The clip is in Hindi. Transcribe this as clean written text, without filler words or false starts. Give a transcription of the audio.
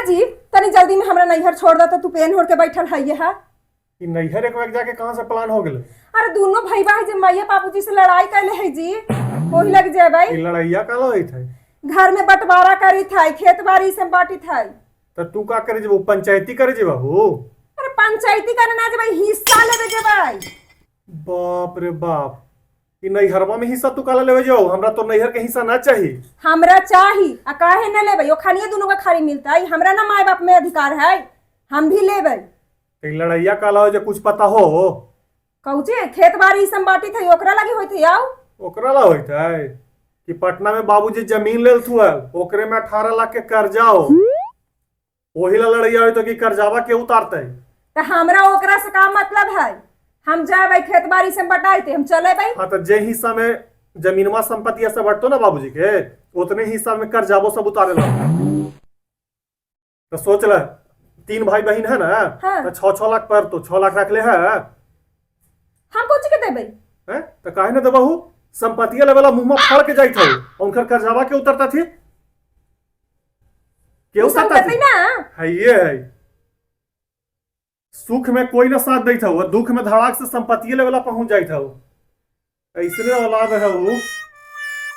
जी तनी जल्दी में हमरा नैहर छोड़ दे तो तू पेन होड़ के बैठल है ये है। कि नैहर एक बार जाके कहां से प्लान हो गेल? अरे दोनों भईबा है जे मैया बाबूजी से लड़ाई कैले है जी, वही लग जाए भाई। ई लड़ाइया का होई थे? घर में बंटवारा करी था, खेत बाड़ी से बांटी था। तो तू का करे जेबू? पंचायती करे जेबा हो? अरे पंचायती करे ना जे भाई, हिस्सा लेवे जे भाई। बाप रे बाप, ई नैहरवा में हिस्सा तू काला लेवे जाओ? हमरा तो नैहर के हिस्सा ना चाहिए। हमरा चाही आ काहे न लेबै? ओ खानिए दोनों का खाली मिलता है, हमरा ना माय बाप में अधिकार है, हम भी लेबै। तो ई लड़ाइया काला हो जे कुछ पता हो? कहूचे खेत बाड़ी से बांटी थई ओकरा लगी होई थई आओ। ओकरा ला होइत है कि पटना में बाबूजी जमीन लेल थुआ, ओकरे में 18 लाख के कर्जा हो, ओही ला लड़ाइया होई तो कि कर्जावा के उतारते? तो हमरा ओकरा से का मतलब है? हम जाए भाई खेत बाड़ी से बटाइते हम चले भाई। हाँ तो जे हिस्सा में जमीनवा संपत्ति सब बटतो ना बाबूजी के, उतने हिस्सा में कर्जावो सब उतारे ला। तो सोच ले, 3 भाई बहन है ना, हाँ। तो 6-6 लाख पर तो 6 लाख रख ले है। हम कुछ के देबै? हैं? तो काहे ना देबहू? संपत्ति लेवला मुंह में फाड़ के जाइत हो, उनकर कर्जावा के उतरता थी? के उतरता थी ना है? ये है सुख में कोई ना साथ देता हो, दुख में धड़ाक से संपत्ति लेवला पहुंच जाइत हो। ऐसने औलाद है वो।